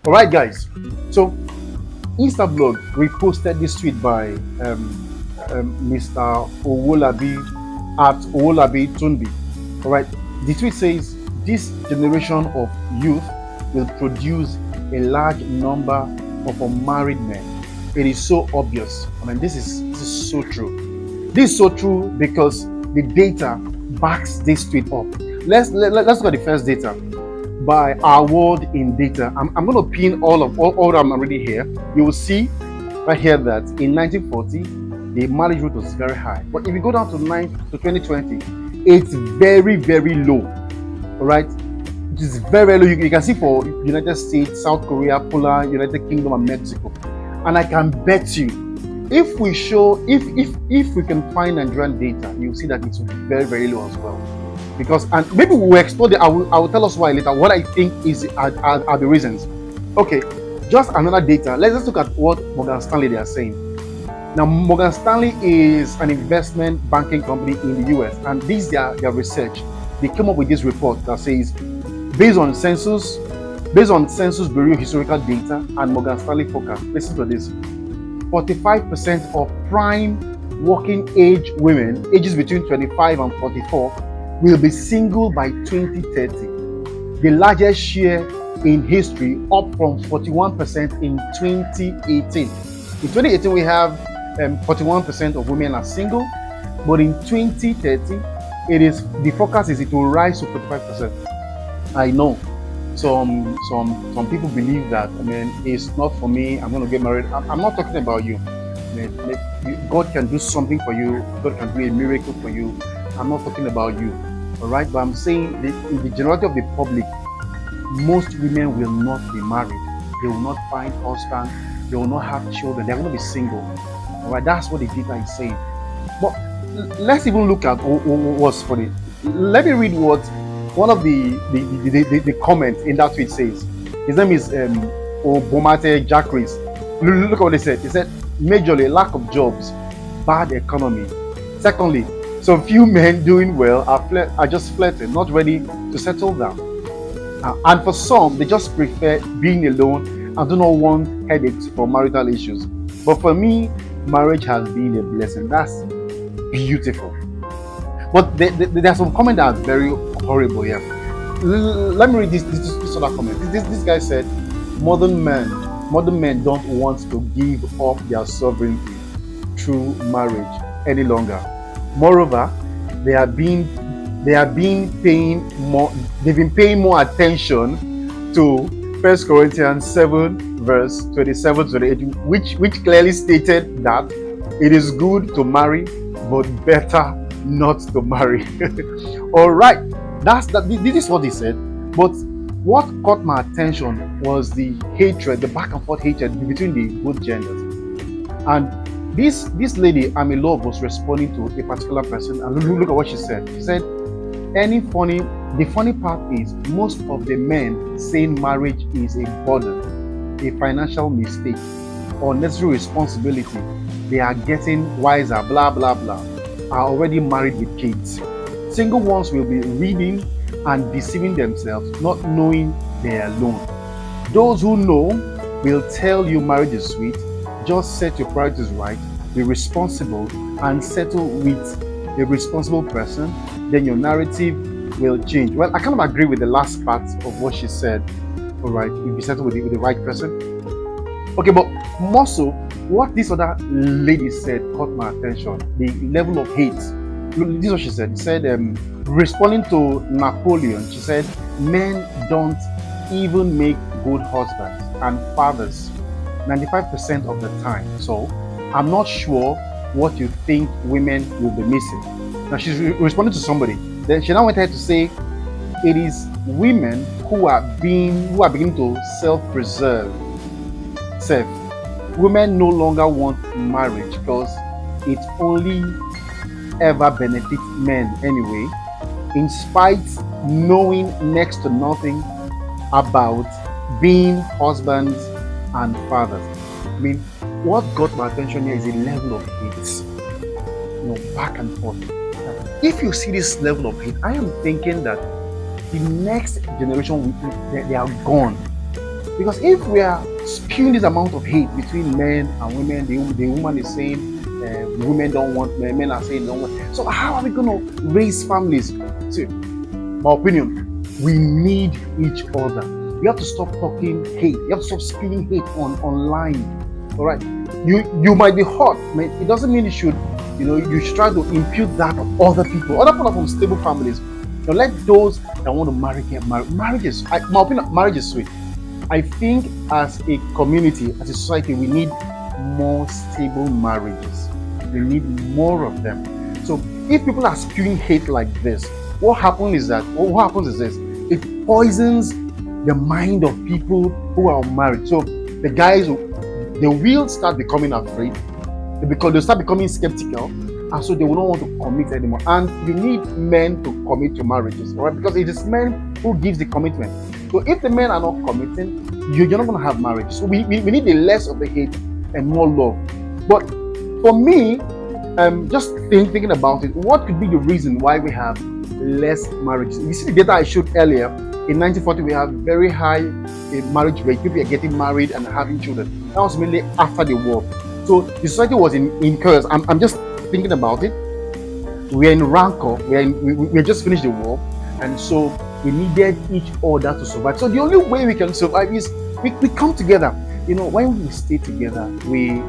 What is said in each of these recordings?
All right, guys. So Instablog reposted this tweet by Mr. Owolabi at Owolabi Tunbi. All right. The tweet says this generation of youth will produce a large number of unmarried men. It is so obvious. I mean, this is so true. This is so true because the data backs this tweet up. Let's look at the first data by our world in data. I'm going to pin all I'm already here. You will see right here that in 1940 the marriage rate was very high, but if you go down to 2020, it's very low. All right, it is very low. You can see for United States, South Korea, Poland, United Kingdom, and Mexico. And I can bet you, if we show if we can find Nigerian data, you'll see that it's very low as well. Because, and maybe we'll explore it. I will tell us why later. What I think are the reasons. Okay, just another data. Let's just look at what Morgan Stanley they are saying. Now, Morgan Stanley is an investment banking company in the US, and this is their research. They came up with this report that says, based on Census Bureau historical data and Morgan Stanley forecast, listen to this: 45% of prime working age women, ages between 25 and 44, will be single by 2030, the largest share in history, up from 41% in 2018. In 2018, we have 41% of women are single, but in 2030, the forecast is it will rise to 45%. I know some people believe that, I mean, it's not for me, I'm going to get married. I'm not talking about you. I mean, God can do something for you. God can do a miracle for you. I'm not talking about you. All right, but I'm saying that in the generality of the public, most women will not be married. They will not find husband. They will not have children. They're going to be single. All right, that's what the data is saying. But let's even look at what's funny. Let me read what one of the comments in that tweet says. His name is Obomate Jacques. Look at what they said. He said, majorly lack of jobs, bad economy. Secondly, some few men doing well are just flirting, not ready to settle down. And for some, they just prefer being alone and do not want headaches for marital issues. But for me, marriage has been a blessing. That's beautiful. But there are some comments that are very horrible here. Let me read this other comment. This guy said, modern men don't want to give up their sovereignty through marriage any longer. Moreover, they've been paying more attention to 1 Corinthians 7 verse 27 to 28, which clearly stated that it is good to marry, but better not to marry. All right, this is what he said. But what caught my attention was the hatred, the back and forth hatred between the both genders. And this lady, I'm in love, was responding to a particular person, and look at what she said. She said, the funny part is most of the men saying marriage is a burden, a financial mistake, unnecessary responsibility, they are getting wiser, blah blah blah, are already married with kids. Single ones will be reading and deceiving themselves, not knowing they are alone. Those who know will tell you marriage is sweet. Just set your priorities right, be responsible, and settle with a responsible person. Then your narrative will change. Well, I kind of agree with the last part of what she said. All right, if you settle with the right person. Okay, but more so, what this other lady said caught my attention. The level of hate. This is what she said. She said, responding to Napoleon, she said, men don't even make good husbands and fathers 95% of the time. So I'm not sure what you think women will be missing. Now she's responding to somebody. Then she now went ahead to say, it is women who are beginning to self-preserve. Women no longer want marriage because it only ever benefits men anyway, in spite knowing next to nothing about being husbands and fathers. I mean, what got my attention here is the level of hate, back and forth. If you see this level of hate, I am thinking that the next generation, they are gone. Because if we are spewing this amount of hate between men and women, the woman is saying women don't want men, men are saying don't want. So how are we going to raise families? See, my opinion, we need each other. You have to stop talking hate. You have to stop spewing hate online. All right, you might be hot, it doesn't mean you should try to impute that on other people. Other people are from stable families. Let those that want to marry get married. My opinion, marriage is sweet. I think as a community, as a society, we need more stable marriages. We need more of them. So if people are spewing hate like this, what happens is this: it poisons the mind of people who are married. So the guys, they will start becoming afraid, they'll start becoming skeptical, and so they will not want to commit anymore. And you need men to commit to marriages, right? Because it is men who gives the commitment. So if the men are not committing, you're not going to have marriage. So we need the less of the hate and more love. But for me, just thinking about it, what could be the reason why we have less marriages? You see the data I showed earlier. In 1940, we have very high marriage rate. People are getting married and having children. That was mainly after the war. So the society was in chaos. I'm just thinking about it. We're in rancor. We just finished the war, and so we needed each other to survive. So the only way we can survive is we come together. When we stay together, we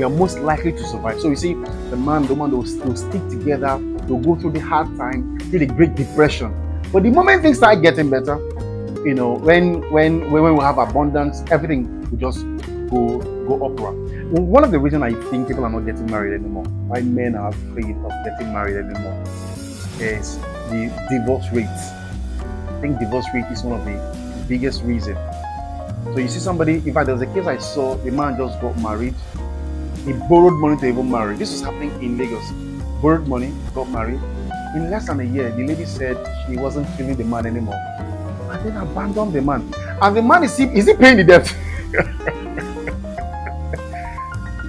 are most likely to survive. So you see, the man, the woman, they'll stick together. They'll go through the hard time, through the Great Depression. But the moment things start getting better, when we have abundance, everything will just go upward. One of the reasons I think people are not getting married anymore, why men are afraid of getting married anymore, is the divorce rates. I think divorce rate is one of the biggest reasons. So you see somebody, in fact, there was a case I saw, the man just got married. He borrowed money to even marry. This was happening in Lagos. Borrowed money, got married. In less than a year, the lady said she wasn't feeling the man anymore, and then abandoned the man. And the man is he paying the debt?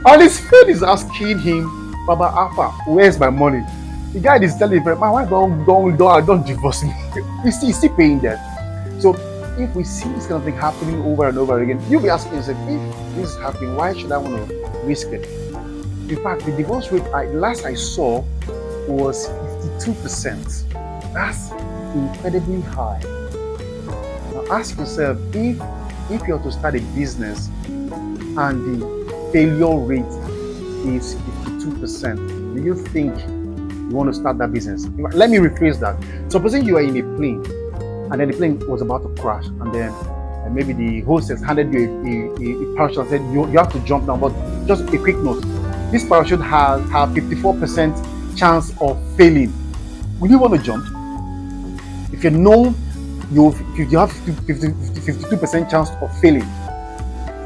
And his friend is asking him, Baba Alpha, where's my money? The guy is telling him, my wife don't divorce me. He's still paying debt. So if we see this kind of thing happening over and over again, you'll be asking yourself, if this is happening, why should I want to risk it? In fact, the divorce rate last I saw was 52%. That's incredibly high. Now ask yourself, if you're to start a business and the failure rate is 52%, do you think you want to start that business? Let me rephrase that. Supposing you are in a plane and then the plane was about to crash, and then maybe the hostess handed you a parachute and said you have to jump down. But just a quick note, this parachute has 54% chance of failing. Will you want to jump? If you know you have 52% chance of failing.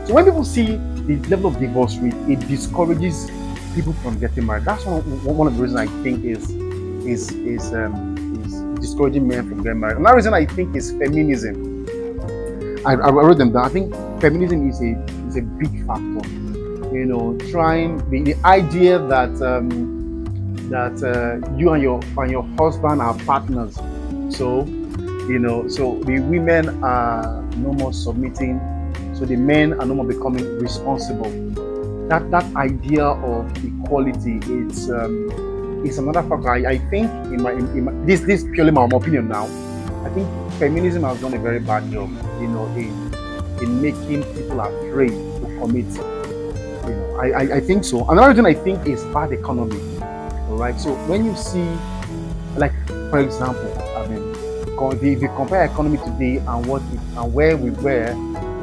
So when people see the level of divorce rate, it discourages people from getting married. That's one of the reasons I think is discouraging men from getting married. Another reason I think is feminism. I wrote them down. I think feminism is a big factor. Trying the idea that you and your husband are partners. So the women are no more submitting. So the men are no more becoming responsible. That idea of equality, it's another factor. I think this is purely my opinion now. I think feminism has done a very bad job, in making people afraid to commit. I think so. Another reason I think is bad economy. All right. So when you see, like for example, if you compare economy today and where we were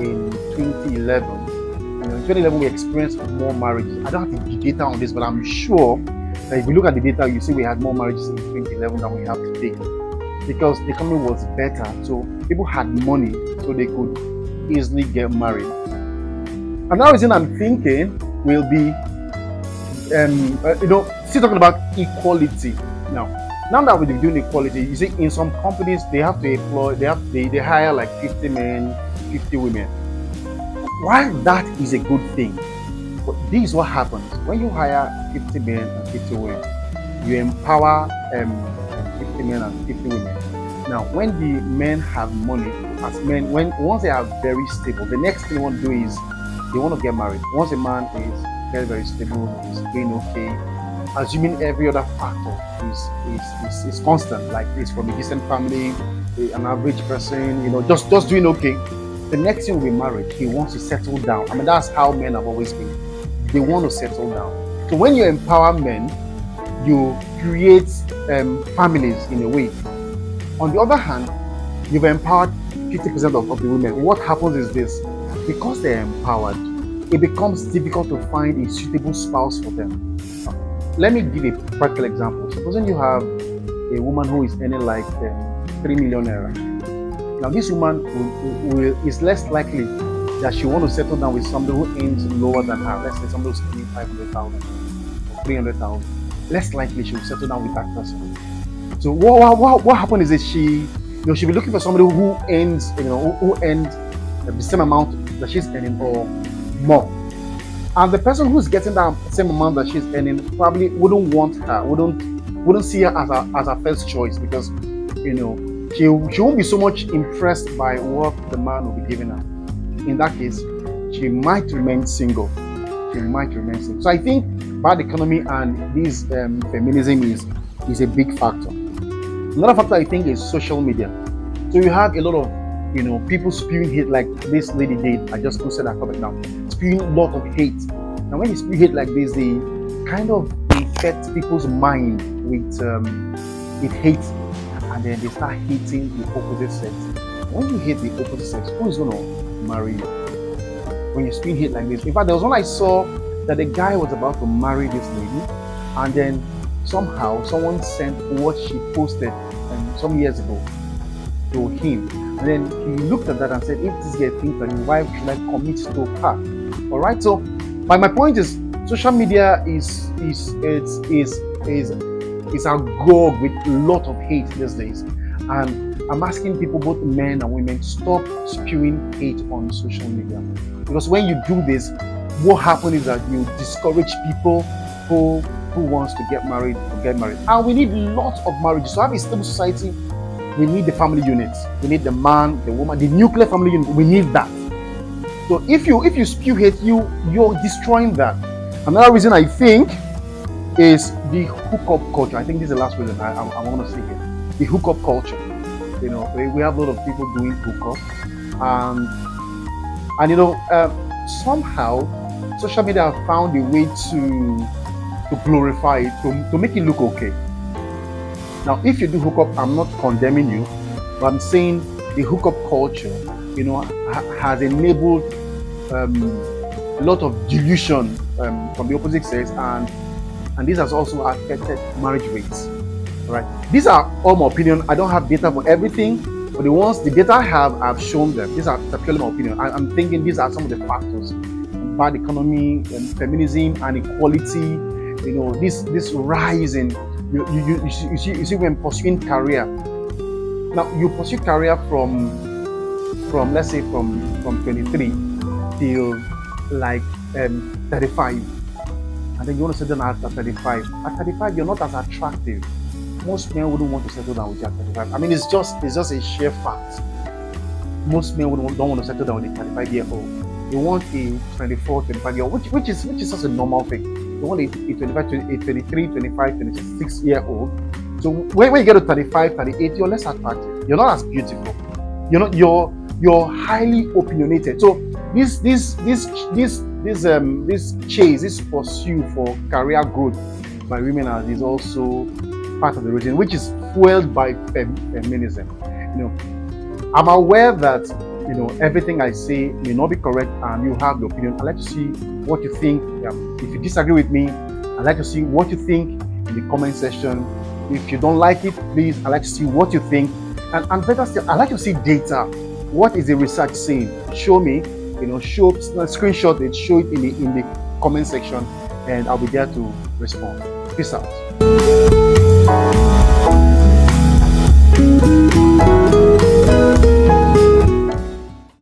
in 2011, in 2011 we experienced more marriages. I don't have the data on this, but I'm sure that if you look at the data, you see we had more marriages in 2011 than we have today, because the economy was better. So people had money, so they could easily get married. Another reason I'm thinking will be, still talking about equality now that we're doing equality, you see, in some companies they have to employ, they hire like 50 men, 50 women. While that is a good thing, but this is what happens when you hire 50 men and 50 women. You empower 50 men and 50 women. Now, when the men have money, as men, when once they are very stable, the next thing they want to do is they want to get married. Once a man is very, very stable, is doing okay, assuming every other factor is constant, like he's from a decent family, an average person, just doing okay. The next thing will be marriage. He wants to settle down. I mean, that's how men have always been. They want to settle down. So when you empower men, you create families in a way. On the other hand, you've empowered 50% of the women. What happens is this: because they're empowered, it becomes difficult to find a suitable spouse for them. Let me give a practical example. Supposing you have a woman who is earning like 3 million naira. Now, this woman is less likely that she want to settle down with somebody who earns lower than her. Let's say somebody who's earning 500,000 or 300,000. Less likely she will settle down with that person. So what happened is that she'll be looking for somebody who earns the same amount that she's earning or more. And the person who's getting that same amount that she's earning probably wouldn't want her, wouldn't see her as her first choice, because she won't be so much impressed by what the man will be giving her. In that case, she might remain single. So I think bad economy and this feminism is a big factor. Another factor I think is social media. So you have a lot of people spewing hate, like this lady did. I just posted that comment now. Spewing a lot of hate. Now when you spew hate like this, they kind of infect people's mind with hate, and then they start hating the opposite sex. When you hate the opposite sex, who is gonna marry you? When you spew hate like this. In fact, there was one I saw that the guy was about to marry this lady, and then somehow someone sent what she posted some years ago to him. And then he looked at that and said, if this girl thinks that, why should I commit to her? All right. So my point is, social media is agog with a lot of hate these days. And I'm asking people, both men and women, stop spewing hate on social media. Because when you do this, what happens is that you discourage people who wants to get married. And we need lots of marriages. To have a stable society, we need the family units. We need the man, the woman, the nuclear family unit. We need that. So if you spew hate, you're destroying that. Another reason I think is the hookup culture. I think this is the last reason I want to say here. The hookup culture. We have a lot of people doing hookup, and somehow social media have found a way to glorify it, to make it look okay. Now, if you do hookup, I'm not condemning you, but I'm saying the hookup culture, has enabled a lot of delusion from the opposite sex, and this has also affected marriage rates. Right? These are all my opinion. I don't have data for everything, but the data I have, I've shown them. These are purely my opinion. I'm thinking these are some of the factors: bad economy, feminism, and equality. This rise in you see when pursuing career. Now you pursue career from let's say from 23 till like 35, and then you want to settle down at 35. At 35, you're not as attractive. Most men wouldn't want to settle down with you at 35. I mean, it's just a sheer fact. Most men don't want to settle down with a 35-year-old. They want a 24, 25-year-old, which is just a normal thing. They want a 25, a 23, 25, 26-year-old. So when you get to 35, 38, you're less attractive. You're not as beautiful. You're highly opinionated. So this chase, this pursuit for career growth by women is also part of the reason, which is fueled by feminism. I'm aware that everything I say may not be correct, and you have your opinion. I'd like to see what you think. If you disagree with me, I'd like to see what you think in the comment section. If you don't like it, please, I'd like to see what you think. And better still, I'd like to see data. What is the research saying? Show me, screenshot it, show it in the comment section, and I'll be there to respond. Peace out.